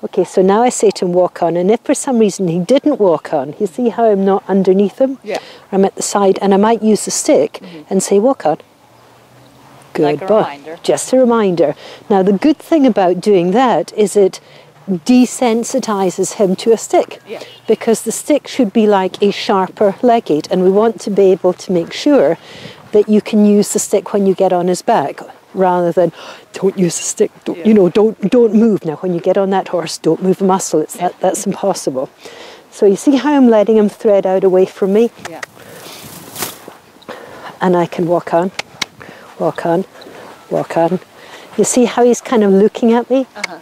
Okay, so now I say to him, walk on. And if for some reason he didn't walk on, you see how I'm not underneath him? Yeah. I'm at the side, and I might use the stick and say, walk on. Good Like a boy. reminder. Just a reminder. Now, the good thing about doing that is it desensitizes him to a stick. Yeah. Because the stick should be like a sharper leg aid, and we want to be able to make sure that you can use the stick when you get on his back, rather than don't use the stick, don't, you know, don't move. Now, when you get on that horse, don't move a muscle. That's impossible. So you see how I'm letting him thread out away from me? Yeah. And I can walk on, walk on, walk on. You see how he's kind of looking at me? Uh-huh.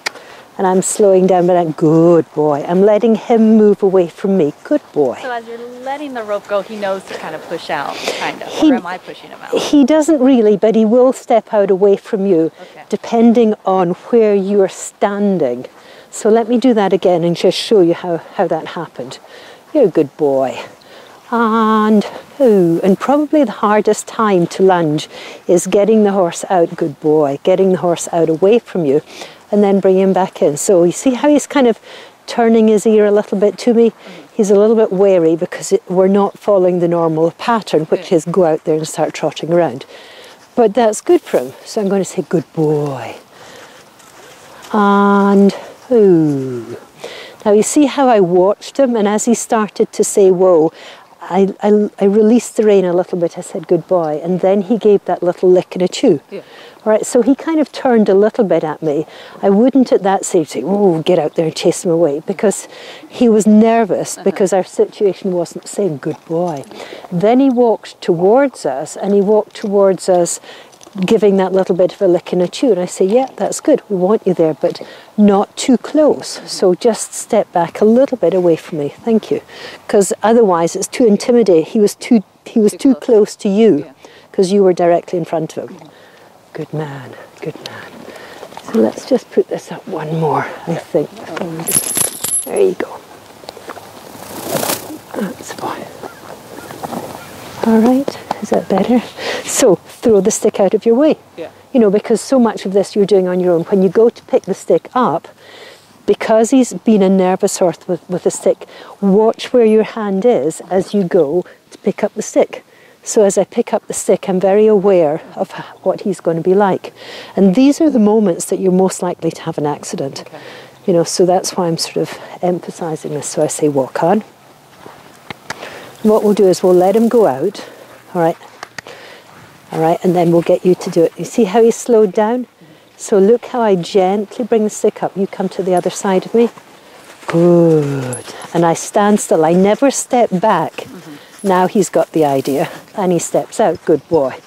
And I'm slowing down, but I'm good boy. I'm letting him move away from me. Good boy. So as you're letting the rope go, he knows to kind of push out, kind of. Or am I pushing him out? He doesn't really, but he will step out away from you, depending on where you're standing. So let me do that again and just show you how that happened. You're a good boy. And probably the hardest time to lunge is getting the horse out, good boy, getting the horse out away from you, and then bring him back in. So you see how he's kind of turning his ear a little bit to me? He's a little bit wary because we're not following the normal pattern, which is go out there and start trotting around. But that's good for him. So I'm going to say, good boy. And, ooh. Now you see how I watched him, and as he started to say, whoa, I released the rein a little bit. I said, good boy. And then he gave that little lick and a chew. Yeah. All right, so he kind of turned a little bit at me. I wouldn't at that stage say, oh, get out there and chase him away, because he was nervous because our situation wasn't saying, good boy. Then he walked towards us, and he walked towards us giving that little bit of a lick and a chew. And I say, yeah, that's good. We want you there, but not too close. So just step back a little bit away from me. Thank you. Because otherwise it's too intimidating. He was too close to you because you were directly in front of him. Good man, good man. So let's just put this up one more, I think. There you go. That's fine. All right, is that better? So throw the stick out of your way. Yeah. You know, because so much of this you're doing on your own. When you go to pick the stick up, because he's been a nervous horse with the stick, watch where your hand is as you go to pick up the stick. So as I pick up the stick, I'm very aware of what he's going to be like. And these are the moments that you're most likely to have an accident. Okay. You know, so that's why I'm sort of emphasizing this. So I say walk on. And what we'll do is we'll let him go out. All right. All right, and then we'll get you to do it. You see how he's slowed down? So look how I gently bring the stick up. You come to the other side of me. Good. And I stand still. I never step back. Now he's got the idea, and he steps out. Good boy.